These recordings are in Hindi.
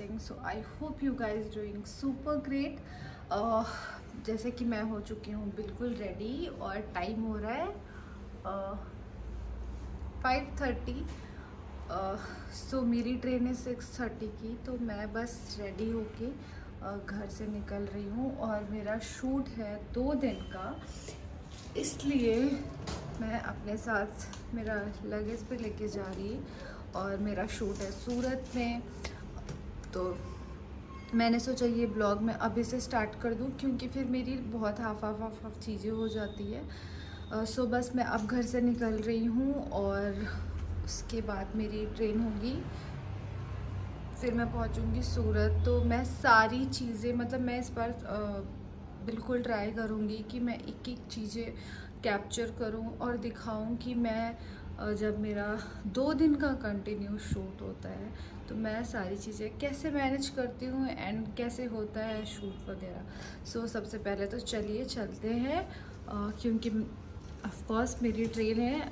blessing. So I hope you guys doing super great. जैसे कि मैं हो चुकी हूँ बिल्कुल रेडी और टाइम हो रहा है 5:30. सो मेरी ट्रेन है 6:30 की, तो मैं बस रेडी होके घर से निकल रही हूँ और मेरा शूट है 2 दिन का, इसलिए मैं अपने साथ मेरा लगेज पे लेके जा रही और मेरा शूट है सूरत में. तो मैंने सोचा ये ब्लॉग मैं अभी से स्टार्ट कर दूँ क्योंकि फिर मेरी बहुत हाफ चीज़ें हो जाती है. सो बस मैं अब घर से निकल रही हूँ और उसके बाद मेरी ट्रेन होगी, फिर मैं पहुँचूँगी सूरत. तो मैं सारी चीज़ें मतलब मैं इस बार बिल्कुल ट्राई करूँगी कि मैं एक एक चीज़ें कैप्चर करूँ और दिखाऊँ कि मैं जब मेरा 2 दिन का कंटिन्यू शूट होता है तो मैं सारी चीज़ें कैसे मैनेज करती हूँ एंड कैसे होता है शूट वगैरह. सो सबसे पहले तो चलिए चलते हैं क्योंकि ऑफ कोर्स मेरी ट्रेन है.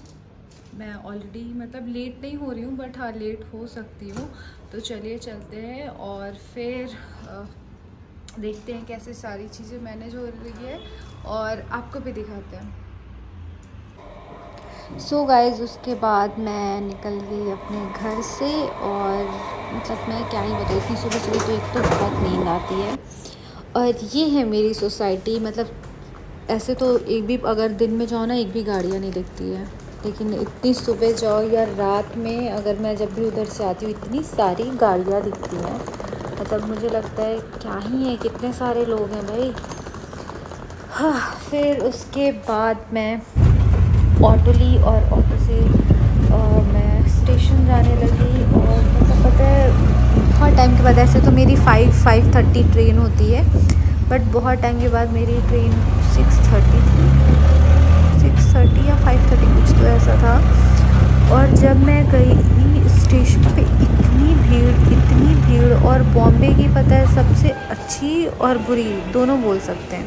मैं ऑलरेडी मतलब लेट नहीं हो रही हूँ बट हाँ लेट हो सकती हूँ. तो चलिए चलते हैं और फिर देखते हैं कैसे सारी चीज़ें मैनेज हो रही है और आपको भी दिखाते हैं. सो गाइज़ उसके बाद मैं निकल गई अपने घर से और मतलब मैं क्या ही बताऊँ, इतनी सुबह सुबह तो एक तो बहुत नींद आती है. और ये है मेरी सोसाइटी. मतलब ऐसे तो एक भी अगर दिन में जाओ ना एक भी गाड़ियाँ नहीं दिखती है, लेकिन इतनी सुबह जाओ या रात में अगर मैं जब भी उधर से आती हूँ इतनी सारी गाड़ियाँ दिखती हैं. मतलब मुझे लगता है क्या ही है, कितने सारे लोग हैं भाई. हाँ, फिर उसके बाद मैं ऑटो ली और ऑटो से मैं स्टेशन जाने लगी. और मतलब पता है बहुत टाइम के बाद, ऐसे तो मेरी 5:30 ट्रेन होती है बट बहुत टाइम के बाद मेरी ट्रेन 6:30 थी, 6:30 या 5:30 कुछ तो ऐसा था. और जब मैं गई स्टेशन पे इतनी भीड़ और बॉम्बे की पता है सबसे अच्छी और बुरी दोनों बोल सकते हैं,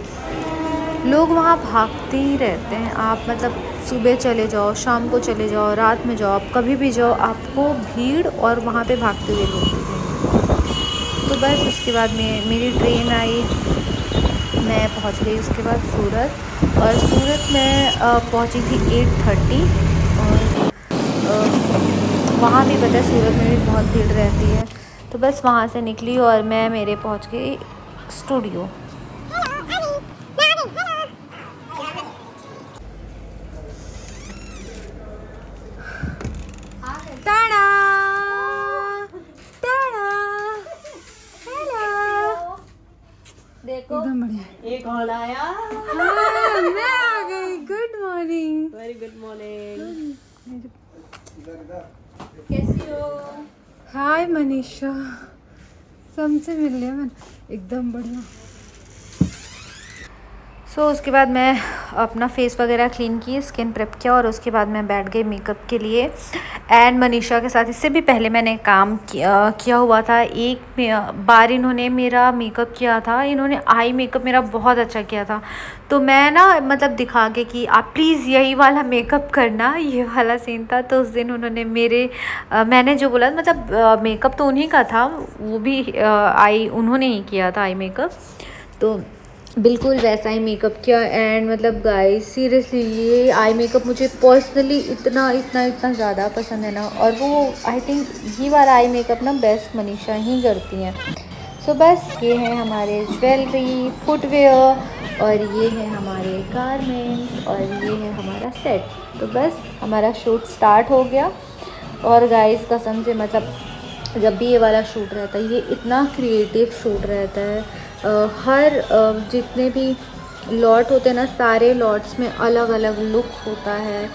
लोग वहाँ भागते ही रहते हैं. आप मतलब सुबह चले जाओ, शाम को चले जाओ, रात में जाओ, आप कभी भी जाओ आपको भीड़ और वहाँ पे भागते हुए लोग मिलेंगे. तो बस उसके बाद में मेरी ट्रेन आई, मैं पहुँच गई उसके बाद सूरत. और सूरत में पहुँची थी 8:30 और वहाँ भी पता है सूरत में भी बहुत भीड़ रहती है. तो बस वहाँ से निकली और मैं मेरे पहुँच गई स्टूडियो. देखो एकदम बढ़िया. एक कॉल आया. हाँ, मैं आ गई. Good morning. Very good morning. कैसी हो? हाय मनीषा, सबसे मिल लिया मैंने. एकदम बढ़िया. सो उसके बाद मैं अपना फेस वगैरह क्लीन की, स्किन प्रेप किया और उसके बाद मैं बैठ गई मेकअप के लिए. एंड मनीषा के साथ इससे भी पहले मैंने काम किया हुआ था. एक बार इन्होंने मेरा मेकअप किया था, इन्होंने आई मेकअप मेरा बहुत अच्छा किया था. तो मैं ना मतलब दिखा के कि आप प्लीज़ यही वाला मेकअप करना, ये वाला सीन था. तो उस दिन उन्होंने मैंने जो बोला मतलब मेकअप तो उन्हीं का था, वो भी आई उन्होंने ही किया था आई मेकअप. तो बिल्कुल वैसा ही मेकअप किया. एंड मतलब गाइस सीरियसली ये आई मेकअप मुझे पर्सनली इतना ज़्यादा पसंद है ना. और वो आई थिंक ये वाला आई मेकअप ना बेस्ट मनीषा ही करती हैं. सो बस ये है हमारे ज्वेलरी, फुटवेयर और ये है हमारे गारमेंट्स और ये है हमारा सेट. तो बस हमारा शूट स्टार्ट हो गया. और गाइस कसम से मतलब जब भी ये वाला शूट रहता है ये इतना क्रिएटिव शूट रहता है. हर जितने भी लॉट होते हैं ना सारे लॉट्स में अलग अलग लुक होता है.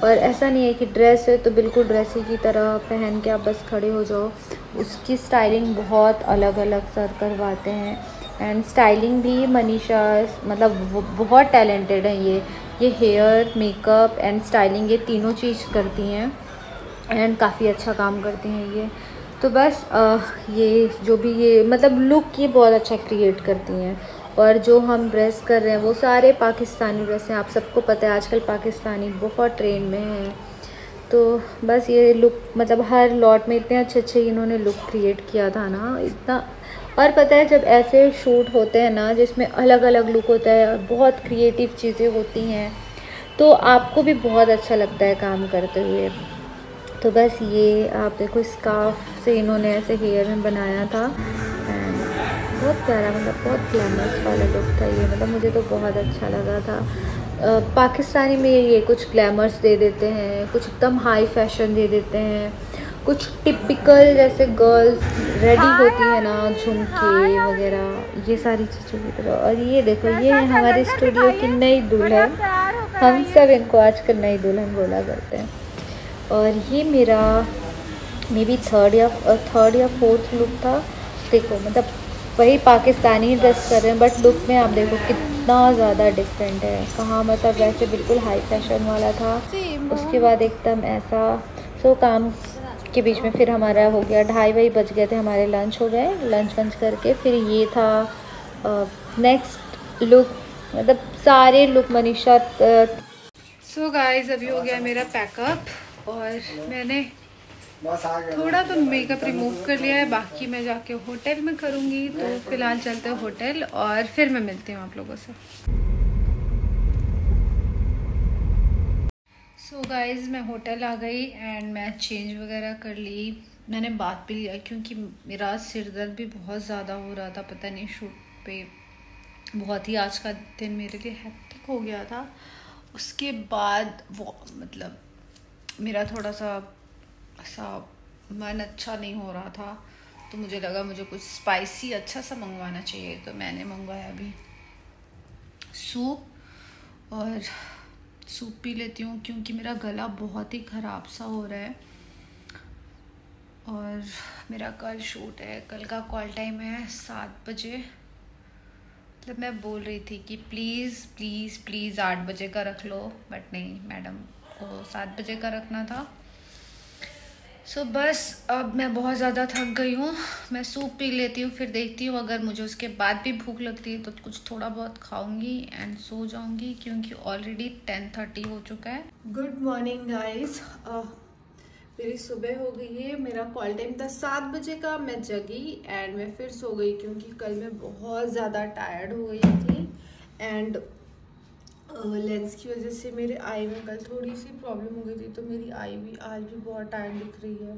और ऐसा नहीं है कि ड्रेस है तो बिल्कुल ड्रेस ही की तरह पहन के आप बस खड़े हो जाओ. उसकी स्टाइलिंग बहुत अलग अलग सर करवाते हैं. एंड स्टाइलिंग भी मनीषा मतलब बहुत टैलेंटेड है. ये हेयर, मेकअप एंड स्टाइलिंग ये तीनों चीज़ करती हैं एंड काफ़ी अच्छा काम करती हैं ये. तो बस ये जो भी ये मतलब लुक ये बहुत अच्छा क्रिएट करती हैं. और जो हम ड्रेस कर रहे हैं वो सारे पाकिस्तानी ड्रेस हैं. आप सबको पता है आजकल पाकिस्तानी बहुत ट्रेंड में है. तो बस ये लुक मतलब हर लॉट में इतने अच्छे अच्छे इन्होंने लुक क्रिएट किया था ना, इतना। और पता है जब ऐसे शूट होते हैं ना जिसमें अलग अलग लुक होता है, बहुत क्रिएटिव चीज़ें होती हैं, तो आपको भी बहुत अच्छा लगता है काम करते हुए। तो बस ये आप देखो स्कार्फ से इन्होंने ऐसे हेयर में बनाया था, एंड बहुत प्यारा, मतलब बहुत ग्लैमरस वाला लुक था ये, मतलब मुझे तो बहुत अच्छा लगा था। पाकिस्तानी में ये कुछ ग्लैमर्स दे देते हैं, कुछ एकदम हाई फैशन दे देते हैं, कुछ टिपिकल जैसे गर्ल्स रेडी होती है ना, झुमके वगैरह, ये सारी चीज़ों की तरह। और ये देखो ये है हमारे स्टूडियो की नई दुल्हन, हम सब इनको आजकल नई दुल्हन बोला करते हैं। और ये मेरा मे बी थर्ड या फोर्थ लुक था। देखो मतलब वही पाकिस्तानी ड्रेस कर रहे हैं, बट लुक में आप देखो कितना ज़्यादा डिफरेंट है। कहाँ मतलब वैसे बिल्कुल हाई फैशन वाला था, उसके बाद एकदम ऐसा। सो काम के बीच में फिर हमारा हो गया 2:30 बज गए थे, हमारे लंच हो गए, लंच वंच करके फिर ये था नेक्स्ट लुक, मतलब सारे लुक मनीषा। सो गाइस अभी हो गया मेरा पैकअप और मैंने थोड़ा तो मेकअप रिमूव कर लिया है, बाकी मैं जाके होटल में करूँगी। तो फिलहाल चलते हैं होटल और फिर मैं मिलती हूँ आप लोगों से। सो गाइज़ मैं होटल आ गई एंड मैं चेंज वगैरह कर ली, मैंने बात भी लिया क्योंकि मेरा सिर दर्द भी बहुत ज़्यादा हो रहा था। पता नहीं शूट पे बहुत ही आज का दिन मेरे लिए हेक्टिक हो गया था। उसके बाद वो मतलब मेरा थोड़ा सा ऐसा मन अच्छा नहीं हो रहा था, तो मुझे लगा मुझे कुछ स्पाइसी अच्छा सा मंगवाना चाहिए। तो मैंने मंगवाया अभी सूप, और सूप पी लेती हूँ क्योंकि मेरा गला बहुत ही ख़राब सा हो रहा है। और मेरा कल शूट है, कल का कॉल टाइम है 7 बजे। मतलब मैं बोल रही थी कि प्लीज़ प्लीज़ प्लीज़ 8 बजे का रख लो, बट नहीं, मैडम को 7 बजे का रखना था। सो बस अब मैं बहुत ज़्यादा थक गई हूँ, मैं सूप पी लेती हूँ, फिर देखती हूँ अगर मुझे उसके बाद भी भूख लगती है तो कुछ थोड़ा बहुत खाऊंगी एंड सो जाऊंगी क्योंकि ऑलरेडी 10:30 हो चुका है। गुड मॉर्निंग गाइस, मेरी सुबह हो गई है, मेरा कॉल टाइम था 7 बजे का, मैं जगी एंड मैं फिर सो गई क्योंकि कल मैं बहुत ज़्यादा टायर्ड हो गई थी एंड लेंस की वजह से मेरे आई में कल थोड़ी सी प्रॉब्लम हो गई थी, तो मेरी आई भी आज भी बहुत टायर्ड दिख रही है।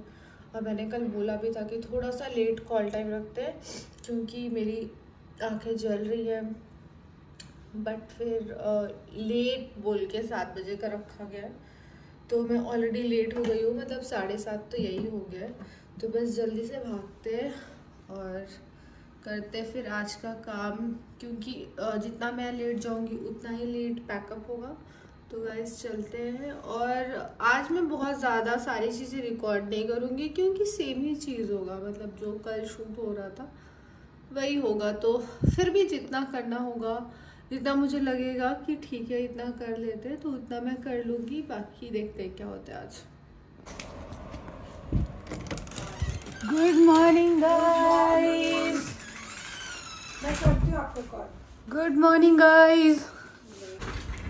और मैंने कल बोला भी था कि थोड़ा सा लेट कॉल टाइम रखते हैं क्योंकि मेरी आंखें जल रही है, बट फिर लेट बोल के 7 बजे का रखा गया, तो मैं ऑलरेडी लेट हो गई हूँ, मतलब 7:30 तो यही हो गया। तो बस जल्दी से भागते हैं और करते फिर आज का काम, क्योंकि जितना मैं लेट जाऊंगी उतना ही लेट पैकअप होगा। तो गाइस चलते हैं। और आज मैं बहुत ज़्यादा सारी चीज़ें रिकॉर्ड नहीं करूँगी क्योंकि सेम ही चीज़ होगा, मतलब जो कल शूट हो रहा था वही होगा। तो फिर भी जितना करना होगा, जितना मुझे लगेगा कि ठीक है इतना कर लेते तो उतना मैं कर लूँगी, बाकी देखते हैं क्या होता है आज। गुड मॉर्निंग गाइस, मैं करती हूँ आपको कॉल। Good morning guys.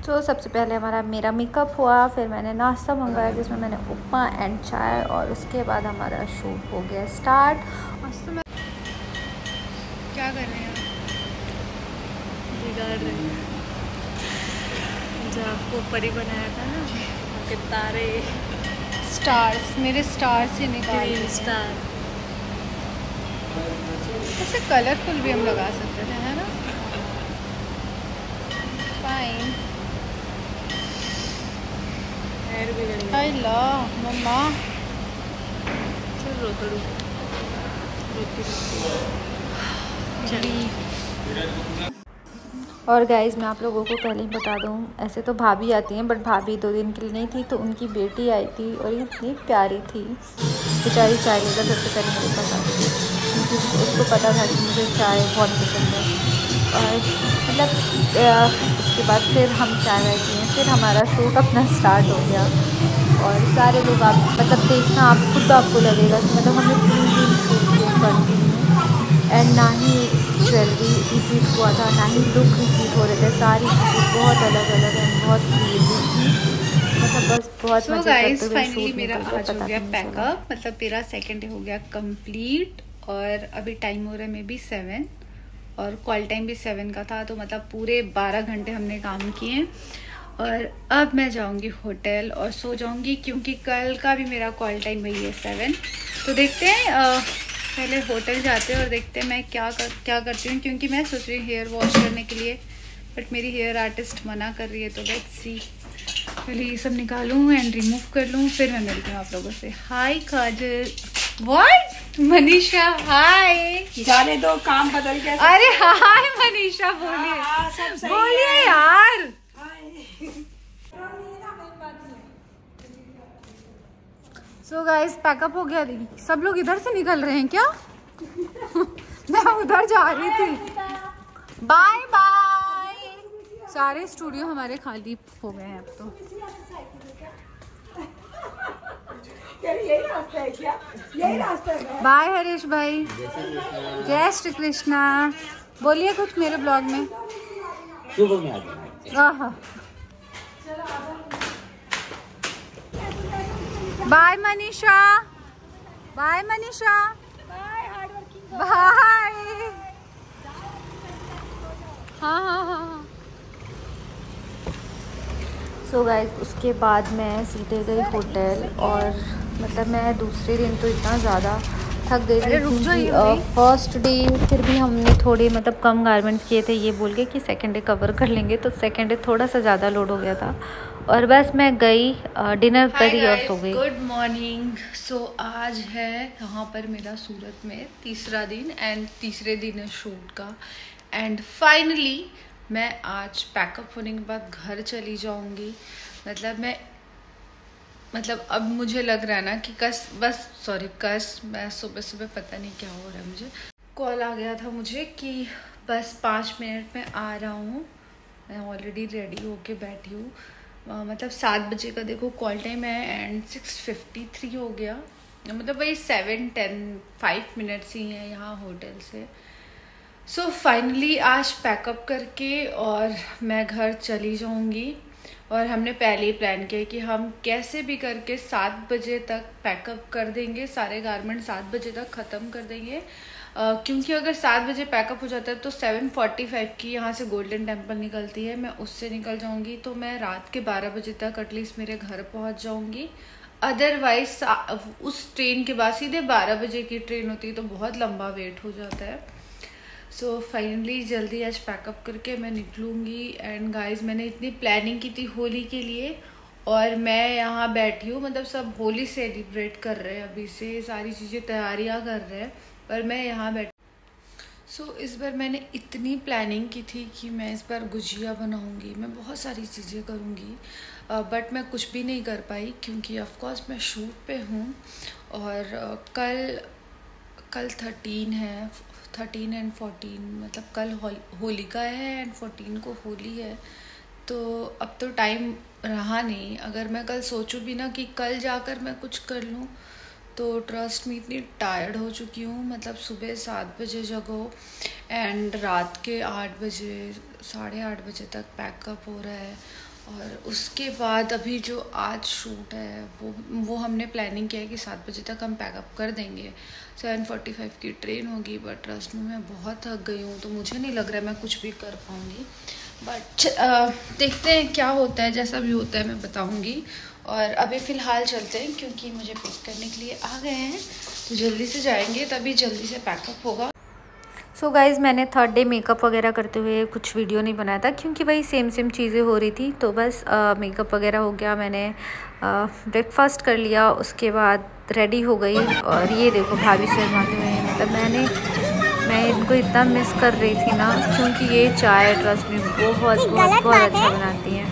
तो सबसे पहले मेरा मेकअप हुआ, फिर मैंने नाश्ता मंगाया जिसमें मैंने उपमा एंड चाय, और उसके बाद हमारा शूट हो गया स्टार्ट। क्या कर रहे हैं? बिगाड़ रही है जो आपको परी बनाया था ना, आपके तारे स्टार्स, मेरे स्टार्स ही निकाल रहे हैं। स्टार ऐसे कलरफुल भी हम लगा सकते थे, है ना? फाइन। हेयर बिगड़ गया। आई ला मम्मा, चल रोती और गाइज़ मैं आप लोगों को पहले ही बता दूं, ऐसे तो भाभी आती हैं बट भाभी 2 दिन के लिए नहीं थी, तो उनकी बेटी आई थी और ये इतनी प्यारी थी बेचारी। चाय लेकर सबसे पहले मेरे पास आई थी क्योंकि उसको पता था कि मुझे चाय बहुत पसंद है। और मतलब उसके बाद फिर हम चाय वाय पिए, फिर हमारा शूट अपना स्टार्ट हो गया। और सारे लोग आप मतलब देखना, आप खुद आपको लगेगा कि मतलब हमने 3 दिन शूट किया कंटिन्यू, एंड ना ही ज्वेलरी रिपीट हुआ था, ना ही लुक रिपीट हो रहे थे, सारी चीज़ें बहुत अलग अलग एंड बहुत क्रिएटिव थी। मतलब बस बहुत मजे करते हुए फाइनली मेरा आज हो गया पैकअप, मतलब मेरा सेकंड डे हो गया कंप्लीट। और अभी टाइम हो रहा है मे बी 7 और कॉल टाइम भी 7 का था, तो मतलब पूरे 12 घंटे हमने काम किए। और अब मैं जाऊंगी होटल और सो जाऊंगी, क्योंकि कल का भी मेरा कॉल टाइम वही है 7। तो देखते हैं, पहले होटल जाते हैं और देखते हैं मैं क्या करती हूँ, क्योंकि मैं सोच रही हूँ हेयर वॉश करने के लिए, बट मेरी हेयर आर्टिस्ट मना कर रही है। तो लेट्स सी, पहले ये सब निकालूँ एंड रिमूव कर लूँ, फिर मैं मिलती हूँ आप लोगों से। हाय काजल, व्हाट मनीषा, हाय। जाने दो, काम बदल गया। अरे हाय मनीषा, बोलिए बोलिए यार। सो गाइस पैकअप हो गया, सब लोग इधर से निकल रहे हैं क्या? मैं उधर जा रही थी। Bye bye. सारे स्टूडियो हमारे खाली हो गए हैं अब तो। यही रास्ता है क्या? यही रास्ता है। बाय हरीश भाई, जय श्री कृष्णा। बोलिए कुछ मेरे ब्लॉग में। सुबह में आ जाना। Bye Manisha, bye Manisha, bye. हाँ। सो गाइस उसके बाद मैं सीधे गई होटल, और मतलब मैं दूसरे दिन तो इतना ज़्यादा थक गई थी, क्योंकि फर्स्ट डे फिर भी हमने थोड़े मतलब कम गारमेंट्स किए थे, ये बोल के कि सेकेंड डे कवर कर लेंगे। तो सेकेंड डे थोड़ा सा ज़्यादा लोड हो गया था, और बस मैं गई, डिनर करी और सो गई। Good morning. सो आज है यहाँ पर मेरा सूरत में तीसरा दिन, एंड तीसरे दिन है शूट का। एंड फाइनली मैं आज पैकअप होने के बाद घर चली जाऊँगी। मतलब अब मुझे लग रहा है ना कि मैं सुबह पता नहीं क्या हो रहा है, मुझे कॉल आ गया था मुझे कि बस 5 मिनट में आ रहा हूँ। मैं ऑलरेडी रेडी होके बैठी हूँ, मतलब 7 बजे का देखो कॉल टाइम है, एंड 6:53 हो गया, मतलब वही 5 मिनट्स ही हैं यहाँ होटल से। सो फाइनली आज पैकअप करके और मैं घर चली जाऊँगी। और हमने पहले ही प्लान किया कि हम कैसे भी करके 7 बजे तक पैकअप कर देंगे, सारे गारमेंट 7 बजे तक ख़त्म कर देंगे, क्योंकि अगर 7 बजे पैकअप हो जाता है तो 7:45 की यहाँ से गोल्डन टेम्पल निकलती है, मैं उससे निकल जाऊँगी, तो मैं रात के 12 बजे तक एटलीस्ट मेरे घर पहुँच जाऊँगी। अदरवाइज उस ट्रेन के बाद सीधे 12 बजे की ट्रेन होती है, तो बहुत लंबा वेट हो जाता है। सो फाइनली जल्दी आज पैकअप करके मैं निकलूँगी। एंड गाइस मैंने इतनी प्लानिंग की थी होली के लिए, और मैं यहाँ बैठी हूँ, मतलब सब होली सेलिब्रेट कर रहे हैं, अभी से सारी चीज़ें तैयारियाँ कर रहे हैं, पर मैं यहाँ बैठी। सो इस बार मैंने इतनी प्लानिंग की थी कि मैं इस बार गुजिया बनाऊँगी, मैं बहुत सारी चीज़ें करूँगी, बट मैं कुछ भी नहीं कर पाई, क्योंकि ऑफकोर्स मैं शूट पे हूँ। और कल 13 है, 13 एंड 14, मतलब कल होलिका है एंड 14 को होली है, तो अब तो टाइम रहा नहीं। अगर मैं कल सोचूं भी ना कि कल जाकर मैं कुछ कर लूँ, तो ट्रस्ट में इतनी टायर्ड हो चुकी हूँ। मतलब सुबह 7 बजे जगो एंड रात के 8 बजे 8:30 बजे तक पैकअप हो रहा है, और उसके बाद अभी जो आज शूट है वो हमने प्लानिंग किया है कि 7 बजे तक हम पैकअप कर देंगे, 7:45 की ट्रेन होगी। बट ट्रस्ट में मैं बहुत थक गई हूँ, तो मुझे नहीं लग रहा है मैं कुछ भी कर पाऊँगी, बट देखते हैं क्या होता है, जैसा भी होता है मैं बताऊँगी। और अभी फ़िलहाल चलते हैं, क्योंकि मुझे पिक करने के लिए आ गए हैं, तो जल्दी से जाएंगे, तभी जल्दी से पैकअप होगा। सो गाइज़ मैंने 3rd डे मेकअप वगैरह करते हुए कुछ वीडियो नहीं बनाया था, क्योंकि वही सेम चीज़ें हो रही थी। तो बस मेकअप वगैरह हो गया, मैंने ब्रेकफास्ट कर लिया, उसके बाद रेडी हो गई। और ये देखो भाभी शर्माते हुए हैं, मतलब मैं इनको इतना मिस कर रही थी ना, क्योंकि ये चाय ट्रस्ट में बहुत अच्छा बनाती हैं,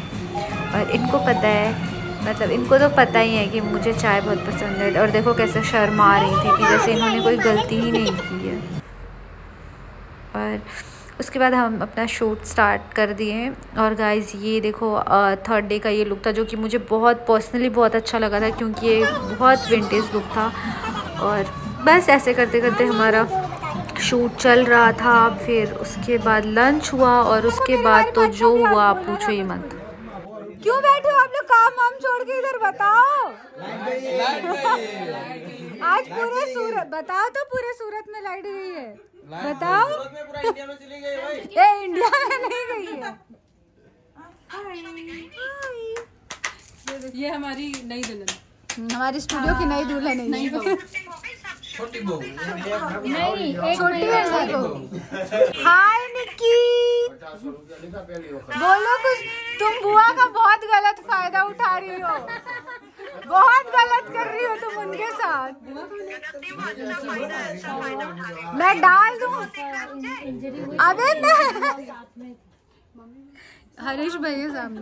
और इनको पता है, मतलब इनको तो पता ही है कि मुझे चाय बहुत पसंद है। और देखो कैसे शर्मा रही थी कि जैसे इन्होंने कोई गलती ही नहीं की है। और उसके बाद हम अपना शूट स्टार्ट कर दिए। और गाइस ये देखो 3rd डे का ये लुक था, जो कि मुझे पर्सनली बहुत अच्छा लगा था, क्योंकि ये बहुत विंटेज लुक था। और बस ऐसे करते करते हमारा शूट चल रहा था। फिर उसके बाद लंच हुआ, और उसके बाद तो जो हुआ आप पूछो ही मत। क्यों बैठे हो आप लोग काम वाम छोड़ के इधर? बताओ। आज पूरे सूरत, बताओ तो पूरे सूरत में लाइट गई है, बताओ। पूरा इंडिया में चली गई भाई। ए इंडिया में नहीं गई है। ये हमारी नई दुल्हन, हमारी स्टूडियो की नई दुल्हन है। नहीं छोटी बहू छोटी है। हाय निक्की, बोलो कुछ। तुम बुआ का बहुत गलत फायदा उठा रही हो, बहुत गलत कर रही हो तुम उनके साथ। मैं डाल दूं? अबे मैं हरीश भैया सामने।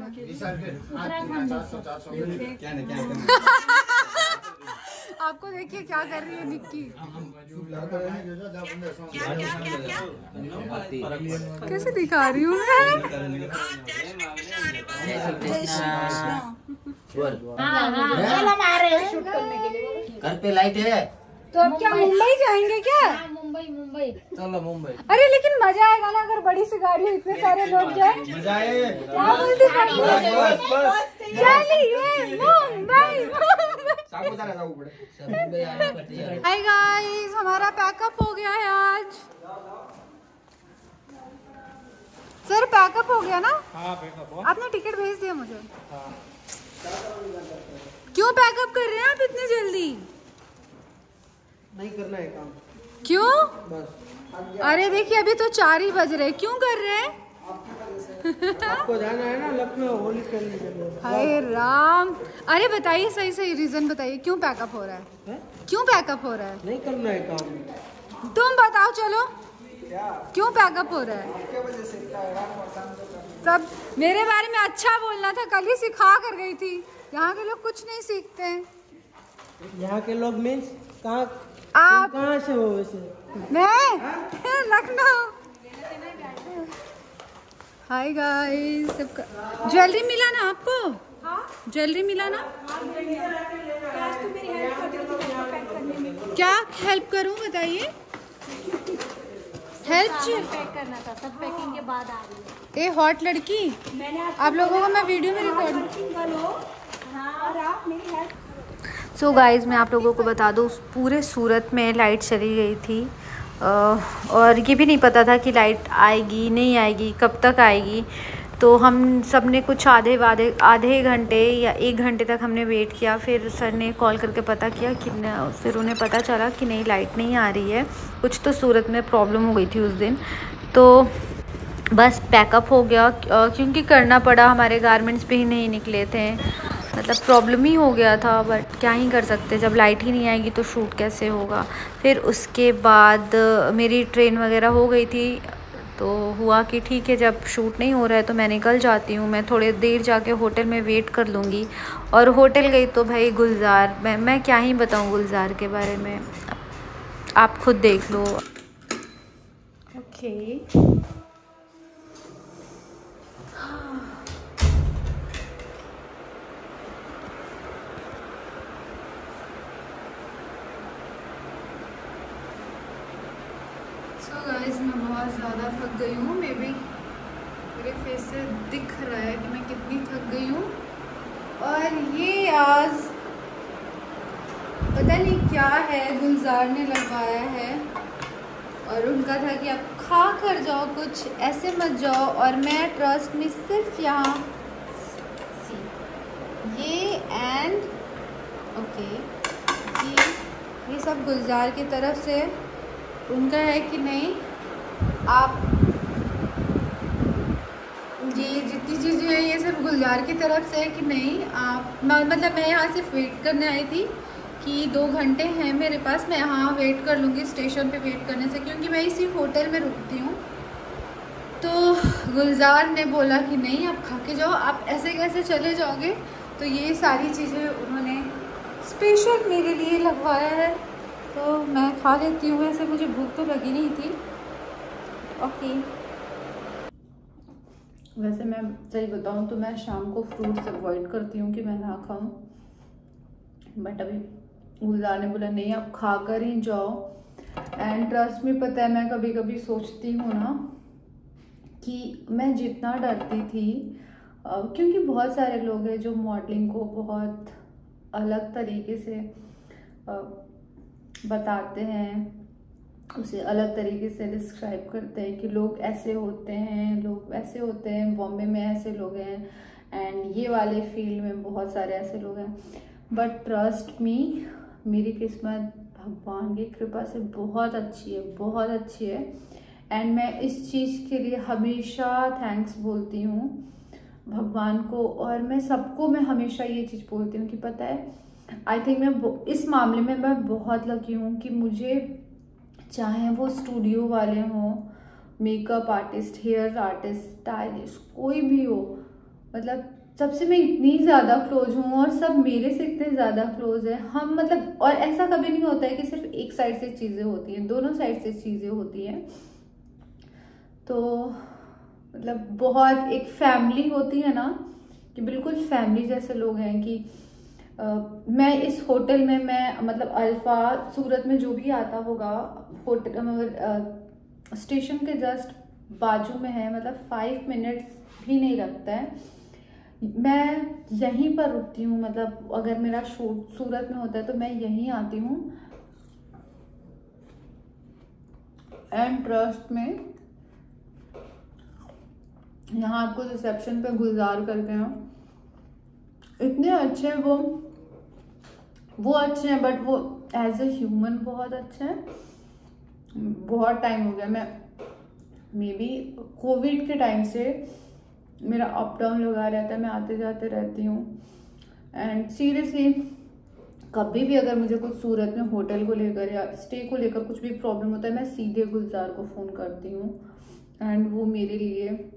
आपको देखिए क्या कर रही है निक्की, कैसे दिखा रही हूँ मैं। घर पे लाइट है तो अब क्या मुंबई जाएंगे क्या? मुंबई चलो मुंबई। अरे लेकिन मजा आएगा ना अगर बड़ी सी गाड़ी इतने सारे लोग जाए। मजा आए। क्या बोलती चलिए मुंबई। हाय गाइस, हमारा पैकअप हो गया है आज। सर पैकअप हो गया ना? हाँ पैकअप हो। आपने टिकट भेज दिया मुझे। क्यों पैकअप कर रहे हैं आप इतनी जल्दी? नहीं करना है काम। क्यों? बस अरे देखिए अभी तो 4 ही बज रहे, क्यों कर रहे हैं? आपको जाना है ना लखनऊ होली खेलने के लिए। हाय राम। अरे बताइए, सही सही रीजन बताइए, क्यों पैकअप हो रहा है? क्यों पैकअप हो रहा है? नहीं करना है काम। तुम बताओ चलो, क्यों पैकअप हो रहा है? सब मेरे बारे में अच्छा बोलना था, कल ही सिखा कर गई थी। यहाँ के लोग कुछ नहीं सीखते हैं। यहाँ के लोग मीन्स कहाँ? आप कहाँ से हो वैसे? मैं लखनऊ। हाय गाइस, सबका ज्वेलरी मिला ना आपको? ज्वेलरी मिला ना? क्या हेल्प करूं बताइए? हेल्प पैक करना था, सब पैकिंग के बाद आ रही है। ए हॉट लड़की, आप लोगों को मैं वीडियो में रिकॉर्ड। सो गाइस, मैं आप लोगों को बता दूँ, पूरे सूरत में लाइट चली गई थी और ये भी नहीं पता था कि लाइट आएगी नहीं आएगी, कब तक आएगी। तो हम सब ने कुछ आधे घंटे या 1 घंटे तक हमने वेट किया। फिर सर ने कॉल करके पता किया कि फिर उन्हें पता चला कि नहीं लाइट नहीं आ रही है, कुछ तो सूरत में प्रॉब्लम हो गई थी उस दिन। तो बस पैकअप हो गया, क्योंकि करना पड़ा, हमारे गारमेंट्स भी नहीं निकले थे, मतलब प्रॉब्लम ही हो गया था। बट क्या ही कर सकते, जब लाइट ही नहीं आएगी तो शूट कैसे होगा। फिर उसके बाद मेरी ट्रेन वगैरह हो गई थी, तो हुआ कि ठीक है जब शूट नहीं हो रहा है तो मैं निकल जाती हूँ, मैं थोड़ी देर जाके होटल में वेट कर लूँगी। और होटल गई तो भाई गुलजार, मैं क्या ही बताऊँ गुलजार के बारे में, आप खुद देख लो। ओके गाइस, मैं बहुत ज़्यादा थक गई हूँ। मे बी मेरे फेस से दिख रहा है कि मैं कितनी थक गई हूँ। और ये आज पता नहीं क्या है गुलजार ने लगवाया है, और उनका था कि आप खा कर जाओ, कुछ ऐसे मत जाओ। और मैं ट्रस्ट में सिर्फ यहाँ ये एंड ओके ये सब गुलजार की तरफ से उनका है कि नहीं, आप ये जितनी चीज़ें हैं ये सिर्फ गुलजार की तरफ से है कि नहीं आप, मतलब मैं यहाँ सिर्फ वेट करने आई थी कि 2 घंटे हैं मेरे पास, मैं यहाँ वेट कर लूँगी स्टेशन पे वेट करने से, क्योंकि मैं इसी होटल में रुकती हूँ। तो गुलजार ने बोला कि नहीं आप खा के जाओ, आप ऐसे कैसे चले जाओगे। तो ये सारी चीज़ें उन्होंने स्पेशल मेरे लिए लगवाया है, तो मैं खा लेती हूँ। वैसे मुझे भूख तो लगी नहीं थी। ओके वैसे मैं सही बताऊँ तो मैं शाम को फ्रूट्स अवॉइड करती हूँ कि मैं ना खाऊँ, बट अभी गुलजार ने बोला नहीं आप खा कर ही जाओ। एंड ट्रस्ट में पता है, मैं कभी कभी सोचती हूँ ना कि मैं जितना डरती थी क्योंकि बहुत सारे लोग हैं जो मॉडलिंग को बहुत अलग तरीके से बताते हैं, उसे अलग तरीके से डिस्क्राइब करते हैं कि लोग ऐसे होते हैं, लोग वैसे होते हैं, बॉम्बे में ऐसे लोग हैं एंड ये वाले फील्ड में बहुत सारे ऐसे लोग हैं। बट ट्रस्ट मी, मेरी किस्मत भगवान की कृपा से बहुत अच्छी है, बहुत अच्छी है। एंड मैं इस चीज़ के लिए हमेशा थैंक्स बोलती हूँ भगवान को, और मैं सबको मैं हमेशा ये चीज़ बोलती हूँ कि पता है, आई थिंक मैं इस मामले में मैं बहुत लकी हूँ कि मुझे, चाहे वो स्टूडियो वाले हों, makeup artist, hair artist, stylist, कोई भी हो, मतलब सबसे मैं इतनी ज़्यादा क्लोज हूँ और सब मेरे से इतने ज़्यादा क्लोज है। हम मतलब, और ऐसा कभी नहीं होता है कि सिर्फ एक साइड से चीज़ें होती हैं, दोनों साइड से चीज़ें होती हैं। तो मतलब बहुत एक फैमिली होती है ना, कि बिल्कुल फैमिली जैसे लोग हैं कि मैं इस होटल में, मैं मतलब अल्फा सूरत में जो भी आता होगा, होटल स्टेशन के जस्ट बाजू में है, मतलब 5 मिनट्स भी नहीं लगता है। मैं यहीं पर रुकती हूँ, मतलब अगर मेरा शूट सूरत में होता है तो मैं यहीं आती हूँ। एंड ट्रस्ट में यहाँ आपको रिसेप्शन पे गुलजार करते हैं, इतने अच्छे हैं वो अच्छे हैं, बट वो एज ए ह्यूमन बहुत अच्छे हैं। बहुत टाइम हो गया, मैं मे बी कोविड के टाइम से मेरा अप डाउन लगा रहता है, मैं आते जाते रहती हूँ। एंड सीरियसली कभी भी अगर मुझे कुछ सूरत में होटल को लेकर या स्टे को लेकर कुछ भी प्रॉब्लम होता है, मैं सीधे गुलजार को फ़ोन करती हूँ एंड वो मेरे लिए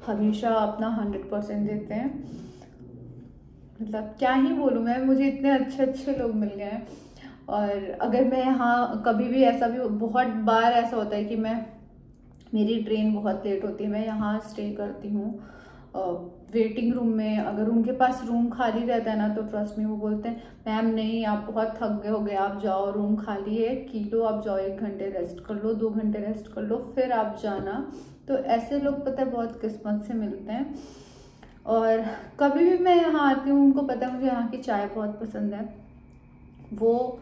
हमेशा अपना 100% देते हैं। मतलब क्या ही बोलूँ मैं, मुझे इतने अच्छे अच्छे लोग मिल गए हैं। और अगर मैं यहाँ कभी भी, ऐसा भी बहुत बार ऐसा होता है कि मेरी ट्रेन बहुत लेट होती है, मैं यहाँ स्टे करती हूँ वेटिंग रूम में। अगर उनके पास रूम खाली रहता है ना, तो ट्रस्ट में वो बोलते हैं मैम नहीं, आप बहुत थक गए हो गए, आप जाओ, रूम खाली है, कीलो आप जाओ, 1 घंटे रेस्ट कर लो, 2 घंटे रेस्ट कर लो, फिर आप जाना। तो ऐसे लोग पता है बहुत किस्मत से मिलते हैं। और कभी भी मैं यहाँ आती हूँ, उनको पता है मुझे यहाँ की चाय बहुत पसंद है, वो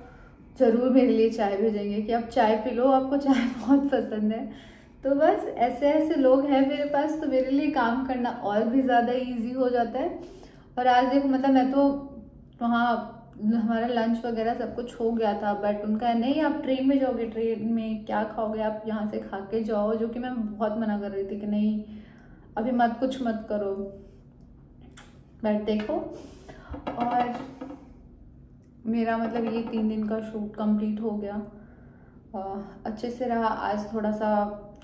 ज़रूर मेरे लिए चाय भेजेंगे कि आप चाय पी लो, आपको चाय बहुत पसंद है। तो बस ऐसे ऐसे लोग हैं मेरे पास, तो मेरे लिए काम करना और भी ज़्यादा इजी हो जाता है। और आज देखो, मतलब मैं तो वहाँ हमारा लंच वगैरह सब कुछ हो गया था, बट उनका नहीं आप ट्रेन में जाओगे, ट्रेन में क्या खाओगे, आप यहाँ से खा के जाओ, जो कि मैं बहुत मना कर रही थी कि नहीं अभी कुछ मत करो। बट देखो, और मेरा मतलब ये 3 दिन का शूट कंप्लीट हो गया, अच्छे से रहा। आज थोड़ा सा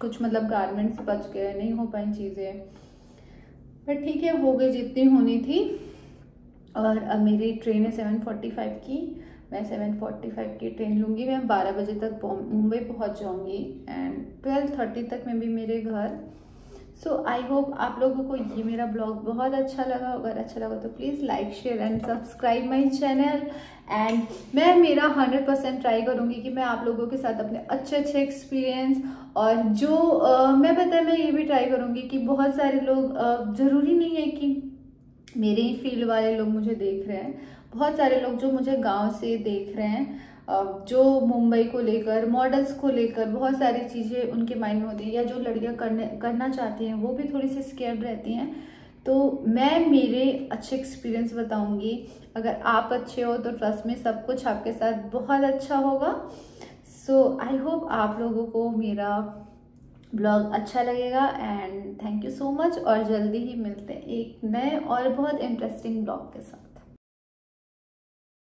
कुछ मतलब गारमेंट्स बच गए, नहीं हो पाई चीज़ें, बट ठीक है, हो गई जितनी होनी थी। और अब मेरी ट्रेन है 7:45 की, मैं 7:45 की ट्रेन लूँगी। मैं 12 बजे तक मुंबई पहुँच जाऊँगी एंड 12:30 तक मैं भी मेरे घर। सो आई होप आप लोगों को ये मेरा ब्लॉग बहुत अच्छा लगा। अगर अच्छा लगा तो please like, share and subscribe my channel. And मैं मेरा 100% ट्राई करूँगी कि मैं आप लोगों के साथ अपने अच्छे अच्छे एक्सपीरियंस, और जो मैं ये भी ट्राई करूँगी कि बहुत सारे लोग, ज़रूरी नहीं है कि मेरे ही फील्ड वाले लोग मुझे देख रहे हैं, बहुत सारे लोग जो मुझे गांव से देख रहे हैं, जो मुंबई को लेकर, मॉडल्स को लेकर बहुत सारी चीज़ें उनके माइंड में होती है, या जो लड़कियां करना चाहती हैं वो भी थोड़ी सी स्केर्ड रहती हैं। तो मैं मेरे अच्छे एक्सपीरियंस बताऊंगी। अगर आप अच्छे हो तो ट्रस्ट में सब कुछ आपके साथ बहुत अच्छा होगा। सो आई होप आप लोगों को मेरा ब्लॉग अच्छा लगेगा and thank you so much. और जल्दी ही मिलते हैं एक नए और बहुत इंटरेस्टिंग ब्लॉग के साथ।